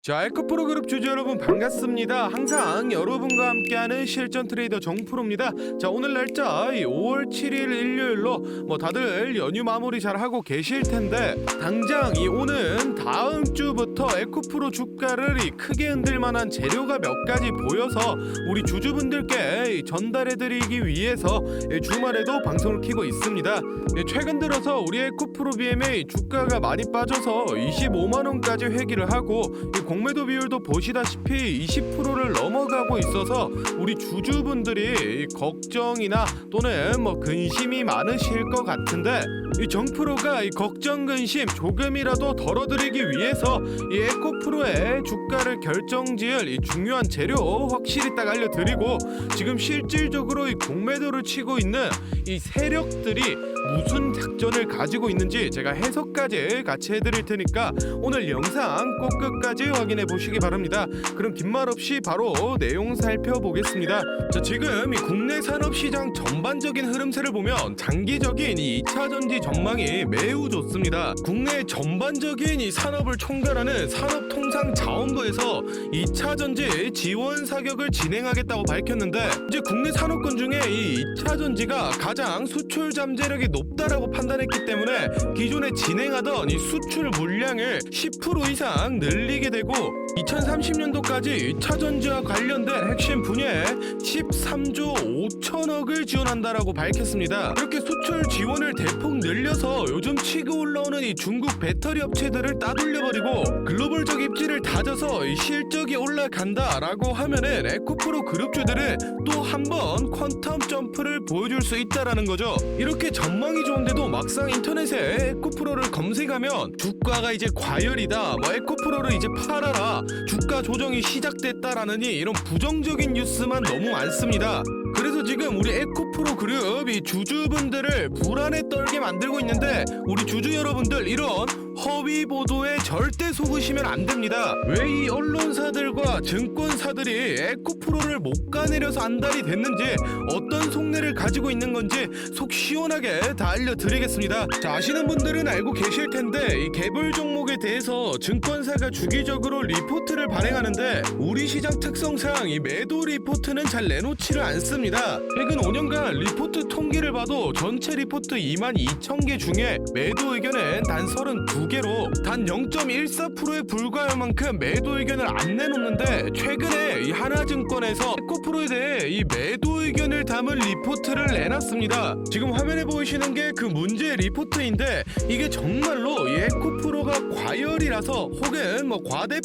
자, 에코프로 그룹 주주 여러분 반갑습니다. 항상 여러분과 함께하는 실전 트레이더 정프로입니다. 자, 오늘 날짜 5월 7일 일요일로 다들 연휴 마무리 잘 하고 계실 텐데 당장 오는 다음 주부터 에코프로 주가를 크게 흔들 만한 재료가 몇 가지 보여서 우리 주주분들께 전달해드리기 위해서 주말에도 방송을 켜고 있습니다. 최근 들어서 우리 에코프로 BMA 주가가 많이 빠져서 25만 원까지 회귀를 하고 공매도 비율도 보시다시피 20%를 넘어가고 있어서 우리 주주분들이 걱정이나 또는 근심이 많으실 것 같은데 이 정프로가 이 걱정 근심 조금이라도 덜어드리기 위해서 이 에코프로의 주가를 결정지을 이 중요한 재료 확실히 딱 알려드리고 지금 실질적으로 이 공매도를 치고 있는 이 세력들이 무슨 작전을 가지고 있는지 제가 해석까지 같이 해드릴 테니까 오늘 영상 꼭 끝까지 확인해 보시기 바랍니다. 그럼 긴 말 없이 바로 내용 살펴보겠습니다. 자, 지금 이 국내 산업시장 전반적인 흐름세를 보면 장기적인 이 2차 전지 전망이 매우 좋습니다. 국내 전반적인 이 산업을 총괄하는 산업통상자원부에서 2차 전지 지원 사격을 진행하겠다고 밝혔는데 이제 국내 산업군 중에 이 2차 전지가 가장 수출 잠재력이 높다라고 판단했기 때문에 기존에 진행하던 이 수출 물량을 10% 이상 늘리게 되고 2030년도까지 2차 전지와 관련된 핵심 분야에 13조 5천억을 지원한다라고 밝혔습니다. 이렇게 수출 지원을 대폭 늘려서 요즘 치고 올라오는 이 중국 배터리 업체들을 따돌려버리고 글로벌적 입지를 다져서 이 실적이 올라간다라고 하면은 에코프로 그룹주들은 또 한 번 퀀텀 점프를 보여줄 수 있다라는 거죠. 이렇게 전망이 좋은데도 막상 인터넷에 에코프로를 검색하면 주가가 이제 과열이다, 에코프로를 이제 팔아라, 주가 조정이 시작됐다라는 이런 부정적인 뉴스만 너무 많습니다. 그래서 지금 우리 에코프로 그룹이 주주분들을 불안에 떨게 만들고 있는데 우리 주주 여러분들 이런 허위 보도에 절대 속으시면 안 됩니다. 왜 이 언론사들과 증권사들이 에코프로를 못 가내려서 안달이 됐는지 어떤 속내를 가지고 있는 건지 속 시원하게 다 알려드리겠습니다. 자, 아시는 분들은 알고 계실 텐데 이 개별 종목에 대해서 증권사가 주기적으로 리포트를 발행하는데 우리 시장 특성상 이 매도 리포트는 잘 내놓지를 않습니다. 최근 5년간 리포트 통계를 봐도 전체 리포트 22,000개 중에 매도 의견은 단 32개로 단 0.14%에 불과할 만큼 매도 의견을 안 내놓는데 최근에 이 하나증권에서 에코프로에 대해 이 매도 의견을 담은 리포트를 내놨습니다. 지금 화면에 보이시는 게 그 문제 리포트인데 이게 정말로 이 에코프로가 과열이라서 혹은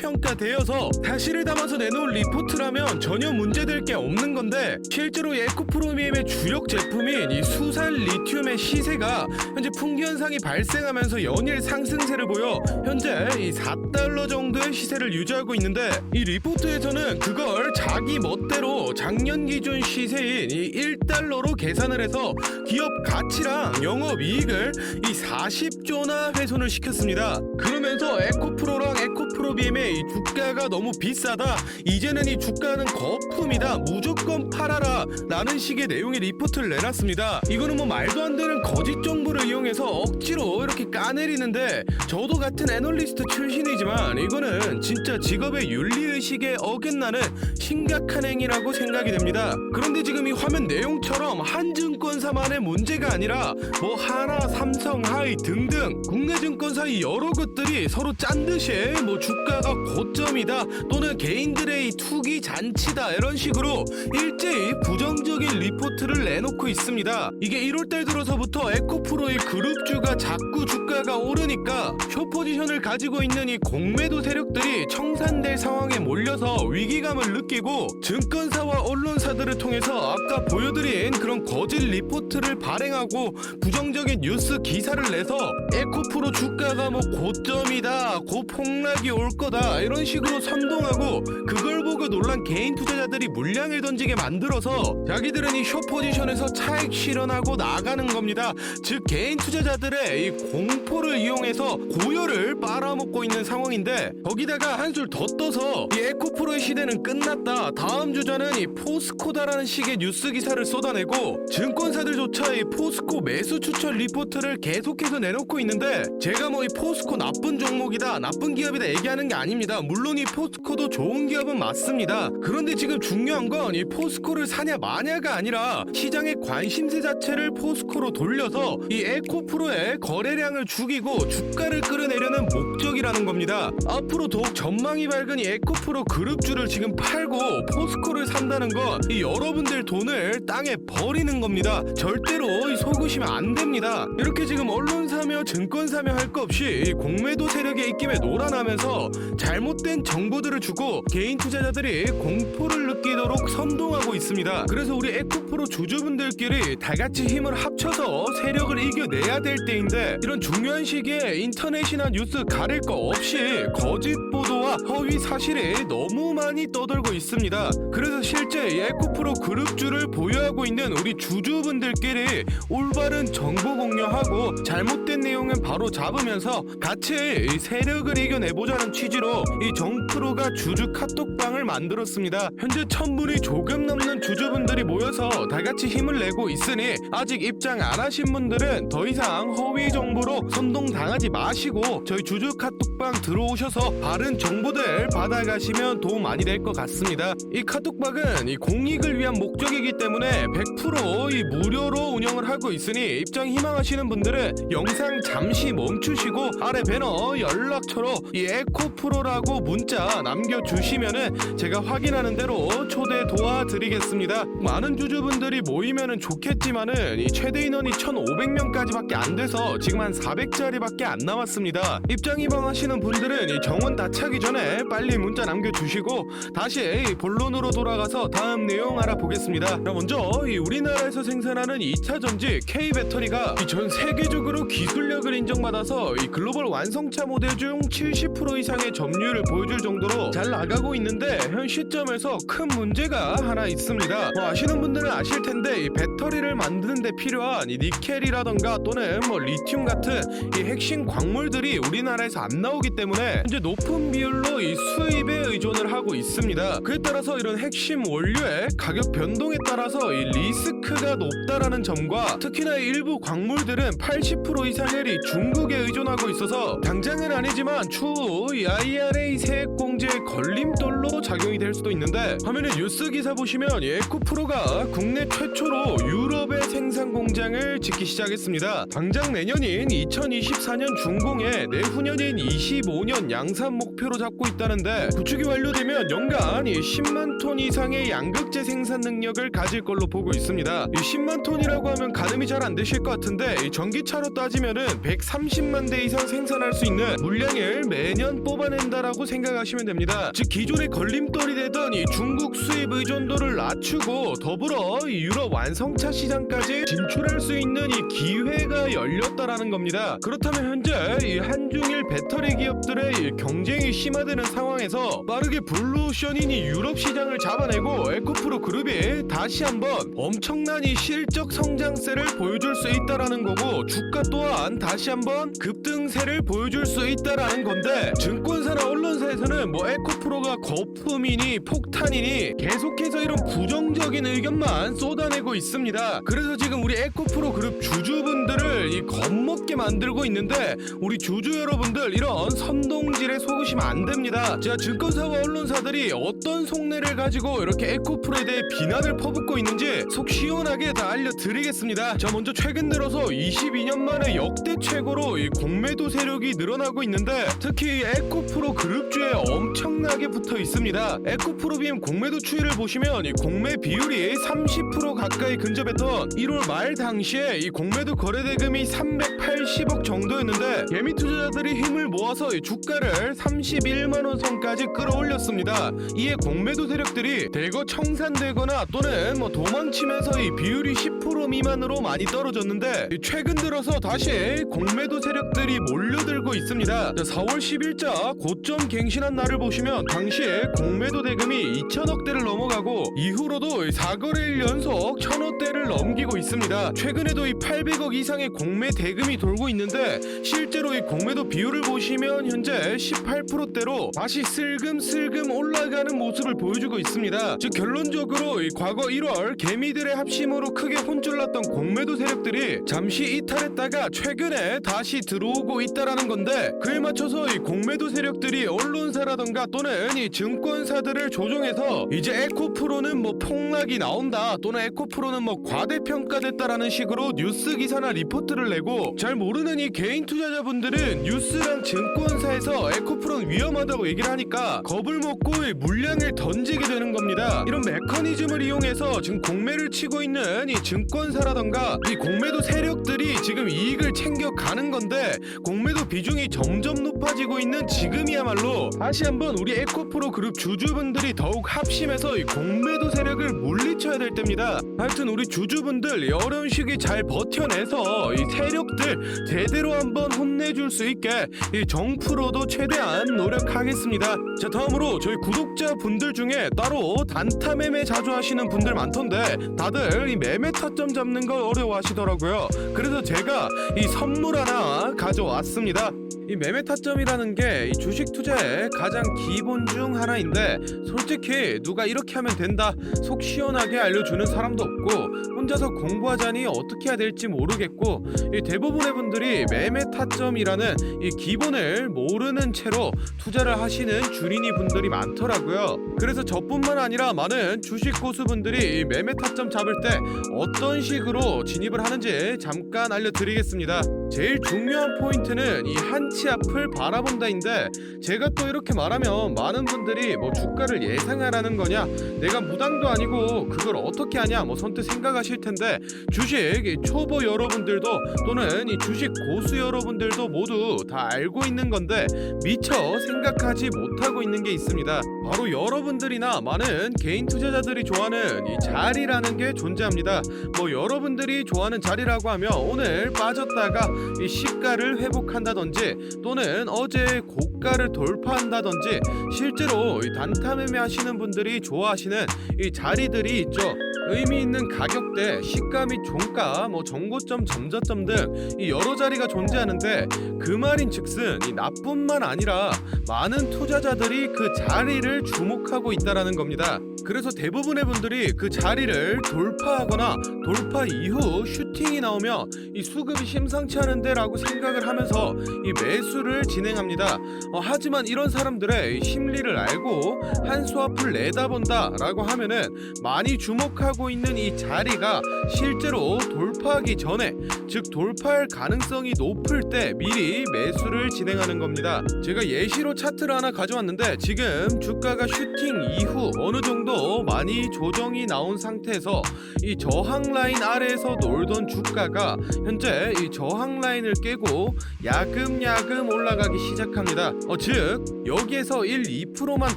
과대평가되어서 사실을 담아서 내놓은 리포트라면 전혀 문제될 게 없는 건데 실제로 이 에코프로 BM의 주력 제품인 이 수산 리튬의 시세가 현재 풍기 현상이 발생하면서 연일 상승세를 보여 현재 이 4달러 정도의 시세를 유지하고 있는데 이 리포트에서는 그걸 자기 멋대로 작년 기준 시세인 이 1달러로 계산을 해서 기업 가치랑 영업이익을 이 40조나 훼손을 시켰습니다. 그러면서 에코프로랑 에코프로 BM의 이 주가가 너무 비싸다, 이제는 이 주가는 거품이다, 무조건 팔아라 라는 식의 내용의 리포트를 내놨습니다. 이거는 말도 안 되는 거짓 정보를 이용해서 억지로 이렇게 까내리는데 저도 같은 애널리스트 출신이지만 이거는 진짜 직업의 윤리의식에 어긋나는 심각한 행위라고 생각이 됩니다. 그런데 지금 이 화면 내용처럼 한 증권사만의 문제가 아니라 하나, 삼성, 하이 등등 국내 증권사 여러 것들이 서로 짠듯이 주가가 고점이다 또는 개인들의 이 투기 잔치다 이런 식으로 일제히 부정적인 리포트를 내놓고 있습니다. 이게 1월달 들어서부터 에코프로의 그룹주가 자꾸 주가가 오르니까 숏포지션을 가지고 있는 이 공매도 세력들이 청산될 상황에 몰려서 위기감을 느끼고 증권사와 언론사들을 통해서 아까 보여드린 그런 거짓 리포트를 발행하고 부정적인 뉴스 기사를 내서 에코프로 주가가 고점이다, 고폭락이 올 거다 이런 식으로 선동하고 그걸 보고 놀란 개인 투자자들이 물량을 던지게 만들어서 자기들은 이 숏포지션에서 차익 실현하고 나가는 겁니다. 즉 개인 투자자들의 이 공포를 이용해서 고열을 빨아먹고 있는 상황인데 거기다가 한술 더 떠서 이 에코프로의 시대는 끝났다, 다음 주자는 이 포스코다라는 식의 뉴스 기사를 쏟아내고 증권사들조차 이 포스코 매수 추천 리포트를 계속해서 내놓고 받고 있는데 제가 뭐 이 포스코 나쁜 종목이다 나쁜 기업이다 얘기하는 게 아닙니다. 물론 이 포스코도 좋은 기업은 맞습니다. 그런데 지금 중요한 건 이 포스코를 사냐 마냐가 아니라 시장의 관심세 자체를 포스코로 돌려서 이 에코프로의 거래량을 죽이고 주가를 끌어내려는 목적이라는 겁니다. 앞으로 더욱 전망이 밝은 이 에코프로 그룹주를 지금 팔고 포스코를 산다는 건 이 여러분들 돈을 땅에 버리는 겁니다. 절대로 이 속으시면 안 됩니다. 이렇게 지금 언론사며 증권사며 할 거 없이 이 공매도 세력의 입김에 놀아나면서 잘못된 정보들을 주고 개인 투자자들이 공포를 느끼도록 선동하고 있습니다. 그래서 우리 에코프로 주주분들끼리 다같이 힘을 합쳐서 세력을 이겨내야 될 때인데 이런 중요한 시기에 인터넷이나 뉴스 가릴 거 없이 거짓 보도와 허위 사실이 너무 많이 떠돌고 있습니다. 그래서 실제 이 에코프로 그룹주를 보유하고 있는 우리 주주분들끼리 올바른 정보 공유하고 잘못된 내용은 바로 잡으면서 같이 이 세력을 이겨내보자는 취지로 이 정프로가 주주 카톡방을 만들었습니다. 현재 1000분이 조금 넘는 주주분들이 모여서 다같이 힘을 내고 있으니 아직 입장 안 하신 분들은 더 이상 허위 정보로 선동당하지 마시고 저희 주주 카톡방 들어오셔서 바른 정보들 받아가시면 도움 많이 될 것 같습니다. 이 카톡방은 이 공익을 위한 목적이기 때문에 100% 이 무료로 운영을 하고 있으니 입장 희망하시는 분들은 영상 잠시 멈추시고 아래 배너 연락처로 이 에코프로라고 문자 남겨주시면은 제가 확인하는 대로 초대 도와드리겠습니다. 많은 주주분들이 모이면은 좋겠지만은 이 최대 인원이 1,500명까지밖에 안 돼서 지금 한 400자리밖에 안 남았습니다. 입장 희망하시는 분들은 이 정원 다 차기 전에 빨리 문자 남겨주시고 다시 본론으로 돌아가서 다음 내용 알아보겠습니다. 자, 먼저 이 우리나라에서 생산하는 2차 전지 K배터리가 전 세계적으로 기술력을 인정받아서 이 글로벌 완성차 모델 중 70% 이상의 점유율을 보여줄 정도로 잘 나가고 있는데 현 시점에서 큰 문제가 하나 있습니다. 아시는 분들은 아실 텐데 이 배터리를 만드는 데 필요한 이 니켈이라던가 또는 뭐 리튬 같은 이 핵심 광물들이 우리나라에서 안 나오기 때문에 현재 높은 비율로 이 수입에 의존을 하고 있습니다. 그에 따라서 이런 핵심 원료의 가격 변동에 따라서 이 리스크가 높다라는 점과 특히나 일부 광물들은 80% 이상을 이 중국에 의존하고 있어서 당장은 아니지만 추후 이 IRA 세액 공제의 걸림돌로 작용이 될 수도 있는데 화면에 뉴스 기사 보시면 이 에코프로가 국내 최초로 유럽의 생산 공장을 짓기 시작했습니다. 당장 내년인 2024년 준공에 내후년인 25년 양산 목표로 잡고 있다는데 구축이 완료되면 연간 이 10만 톤 이상의 양극재 생산 능력을 가질 걸로 보고 있습니다. 이 10만 톤이라고 하면 가늠이 잘 안 되실 것 같은데 이 전기차로 따지면은 130만 대 이상 생산할 수 있는 물량을 매년 뽑아낸다라고 생각하시면 됩니다. 즉 기존의 걸림돌이 되던 이 중국 수입 의존도를 낮추고 더불어 이 유럽 완성차 시장까지 진출할 수 있는 이 기회가 열렸다라는 겁니다. 그렇다면 현재 이 한중일 배터리 기업들의 이 경쟁이 심화되는 상황에서 빠르게 블루오션인 이 유럽 시장을 잡아내고 에코프로 그룹이 다시 한번 엄청난 이 실적 성장세를 보여줄 수 있다라는 거고 주가 또한 다시 한번 급등세를 보여줄 수 있다라는 건데 증권사나 언론사에서는 뭐 에코프로가 거품이니 폭탄이니 계속해서 이런 부정적인 의견만 쏟아내고 있습니다. 그래서 지금 우리 에코프로 그룹 주주분들을 이 겁먹게 만들고 있는데 우리 주주 여러분들 이런 선동질에 속으시면 안 됩니다. 제가 증권사와 언론사들이 어떤 속내를 가지고 이렇게 에코프로에 대해 비난을 퍼붓고 있는지 속 시원하게 다 알려드리겠습니다. 자, 먼저 최근 들어서 22년 만에 역대 최고로 이 공매도 세력이 늘어나고 있는데 특히 에코프로 그룹주에 엄청나게 붙어 있습니다. 에코프로빔 공매도 추이를 보시면 이 공매 비율이 30% 가까이 근접했던 1월 말 당시에 이 공매도 거래 대금이 380억 정도였는데 개미 투자자들이 힘을 모아서 이 주가를 31만원 선까지 끌어올렸습니다. 이에 공매도 세력들이 대거 청산되거나 또는 뭐 도망치면서 이 비율이 10% 미만으로 많이 떨어졌는데 최근 들어서 다시 공매도 세력들이 몰려들고 있습니다. 4월 10일자 고점 갱신한 날을 보시면 당시에 공매도 대금이 2천억대를 넘어가고 이후로도 4거래일 연속 1,000억대를 넘기고 생기고 있습니다. 최근에도 이 800억 이상의 공매 대금이 돌고 있는데 실제로 이 공매도 비율을 보시면 현재 18%대로 다시 슬금슬금 올라가는 모습을 보여주고 있습니다. 즉 결론적으로 이 과거 1월 개미들의 합심으로 크게 혼쭐났던 공매도 세력들이 잠시 이탈했다가 최근에 다시 들어오고 있다라는 건데, 그에 맞춰서 이 공매도 세력들이 언론사라던가 또는 이 증권사들을 조종해서 이제 에코프로는 뭐 폭락이 나온다 또는 에코프로는 뭐 과대평가됐다라는 식으로 뉴스 기사나 리포트를 내고, 잘 모르는 이 개인 투자자분들은 뉴스랑 증권사에서 에코프로는 위험하다고 얘기를 하니까 겁을 먹고 이 물량을 던지게 되는 겁니다. 이런 메커니즘을 이용해서 지금 공매를 치고 있는 이 증권사라던가 이 공매도 세력들이 지금 이익을 챙겨가는 건데, 공매도 비중이 점점 높아지고 있는 지금이야말로 다시 한번 우리 에코프로 그룹 주주분들이 더욱 합심해서 이 공매도 세력을 물리쳐야 될 때입니다. 하여튼 우리 주주분들 이 어려운 시기 잘 버텨내서 이 세력들 제대로 한번 혼내줄 수 있게 이 정프로도 최대한 노력하겠습니다. 자, 다음으로 저희 구독자분들 중에 따로 단타 매매 자주 하시는 분들 많던데 다들 이 매매 타점 잡는 걸 어려워하시더라고요. 그래서 제가 이 선물 하나 가져왔습니다. 이 매매 타점이라는 게 이 주식 투자의 가장 기본 중 하나인데, 솔직히 누가 이렇게 하면 된다 속 시원하게 알려주는 사람도 없고, 혼자서 공부하자니 어떻게 해야 될지 모르겠고, 이 대부분의 분들이 매매 타점이라는 이 기본을 모르는 채로 투자를 하시는 주린이 분들이 많더라고요. 그래서 저뿐만 아니라 많은 주식 고수분들이 이 매매 타점 잡을 때 어떤 식으로 진입을 하는지 잠깐 알려드리겠습니다. 제일 중요한 포인트는 이 한치 앞을 바라본다인데, 제가 또 이렇게 말하면 많은 분들이 뭐 주가를 예상하라는 거냐, 내가 무당도 아니고 그걸 어떻게 하냐 뭐 선뜻 생각하실 텐데, 주식 이 초보 여러분들도 또는 이 주식 고수 여러분들도 모두 다 알고 있는 건데 미처 생각하지 못하고 있는 게 있습니다. 바로 여러분들이나 많은 개인 투자자들이 좋아하는 이 자리라는 게 존재합니다. 뭐 여러분들이 좋아하는 자리라고 하면 오늘 빠졌다가 이 시가를 회복한다든지 또는 어제 고가를 돌파한다든지, 실제로 이 단타 매매 하시는 분들이 좋아하시는 이 자리들이 있죠. 의미 있는 가격대, 시가 및 종가, 뭐 정고점, 점저점 등 이 여러 자리가 존재하는데, 그 말인즉슨 이 나뿐만 아니라 많은 투자자들이 그 자리를 주목하고 있다라는 겁니다. 그래서 대부분의 분들이 그 자리를 돌파하거나 돌파 이후 슈팅이 나오면 이 수급이 심상치 않은데 라고 생각을 하면서 이 매수를 진행합니다. 하지만 이런 사람들의 심리를 알고 한 수 앞을 내다본다 라고 하면은 많이 주목하고 있는 이 자리가 실제로 돌파하기 전에, 즉 돌파할 가능성이 높을 때 미리 매수를 진행하는 겁니다. 제가 예시로 차트를 하나 가져왔는데, 지금 주가가 슈팅 이후 어느 정도 많이 조정이 나온 상태에서 이 저항 라인 아래에서 놀던 주가가 현재 이 저항 라인을 깨고 야금야금 올라가기 시작합니다. 즉 여기에서 1-2%만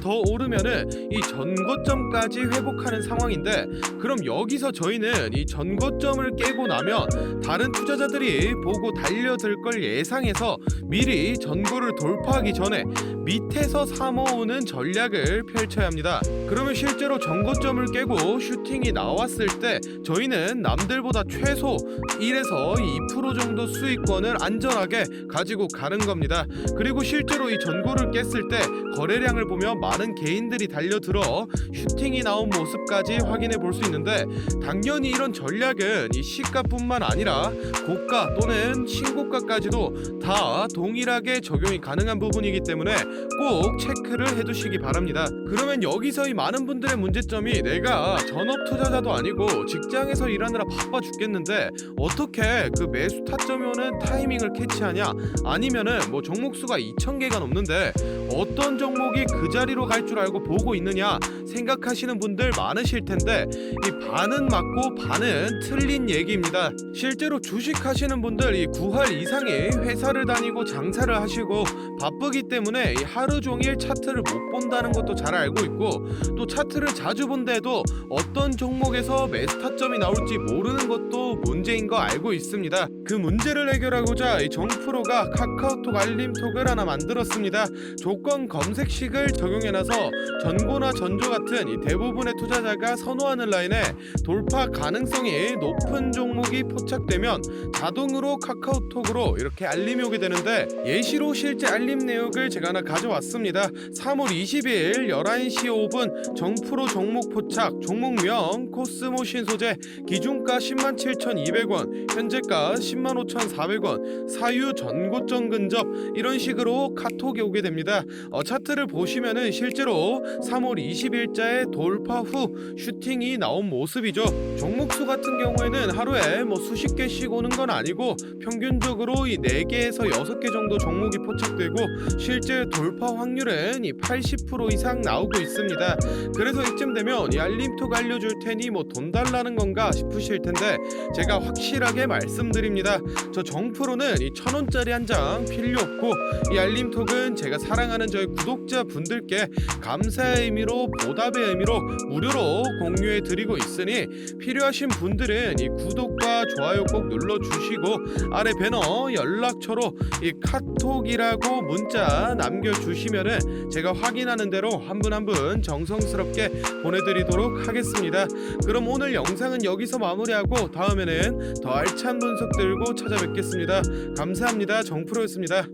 더 오르면은 이 전고점까지 회복하는 상황인데, 그럼 여기서 저희는 이 전고점을 깨고 나면 다른 투자자들이 보고 달려들 걸 예상해서 미리 전고를 돌파하기 전에 밑에서 사모으는 전략을 펼쳐야 합니다. 그러면 실제로 전고점을 깨고 슈팅이 나왔을 때 저희는 남들보다 최소 1에서 2% 정도 수익권을 안전하게 가지고 가는 겁니다. 그리고 실제로 이 전고를 깼을 때 거래량을 보면 많은 개인들이 달려들어 슈팅이 나온 모습까지 확인해 볼 수 있는데, 당연히 이런 전략은 이 시가뿐만 아니라 고가 또는 신고가까지도 다 동일하게 적용이 가능한 부분이기 때문에 꼭 체크를 해두시기 바랍니다. 그러면 여기서 이 많은 분들의 문제점이, 내가 전업 투자자도 아니고 직장에서 일하느라 바빠 죽겠는데 어떻게 그 매수 타점이 오는 타이밍을 캐치하냐, 아니면은 뭐 종목수가 2,000개가 넘는데 어떤 종목이 그 자리로 갈 줄 알고 보고 있느냐 생각하시는 분들 많으실 텐데, 이 반은 맞고 반은 틀린 얘기입니다. 실제로 주식 하시는 분들 이 9할 이상이 회사를 다니고 장사를 하시고 바쁘기 때문에 이 하루 종일 차트를 못 본다는 것도 잘 알고 있고, 또 차트를 자주 본데도 어떤 종목에서 매수 타점이 나올지 모르는 것도 문제인 거 알고 있습니다. 그 문제를 해결하고자 이 정프로가 카카오톡 알림톡을 하나 만들었습니다. 조건 검색식을 적용해놔서 전고나 전조 같은 이 대부분의 투자자가 선호하는 라인에 돌파 가능성이 높은 종목이 포착되면 자동으로 카카오톡으로 이렇게 알림이 오게 되는데, 예시로 실제 알림 내역을 제가 하나 가져왔습니다. 3월 20일 11시 5분 정프로 종목 포착, 종목명 코스모 신소재, 기준가 107,200원, 현재가 105,400원, 사유 전고점 근접, 이런 식으로 카톡이 오게 됩니다. 차트를 보시면은 실제로 3월 20일자에 돌파 후 슈팅이 나온 모습이죠. 종목수 같은 경우에는 하루에 수십 개씩 오는 건 아니고 평균적으로 이 4개에서 6개 정도 종목이 포착되고 실제 돌파 확률은 이 80% 이상 나오고 있습니다. 그래서 이쯤 되면 이 알림톡 알려줄 테니 돈 달라는 건가 싶으실 텐데, 제가 확실하게 말씀드립니다. 저 정프로는 이 1,000원짜리 한 장 필요 없고, 이 알림톡은 제가 사랑하는 저희 구독자분들께 감사의 의미로, 보답의 의미로 무료로 공유해 드리고 있으니 필요하신 분들은 이 구독과 좋아요 꼭 눌러주시고 아래 배너 연락처로 이 카톡이라고 문자 남겨주시면은 제가 확인하는 대로 한 분 한 분 정성스럽게 보내드리도록 하겠습니다. 그럼 오늘 영상은 여기서 마무리하고 다음에는 더 알찬 분석 들고 찾아뵙겠습니다. 감사합니다. 정프로였습니다.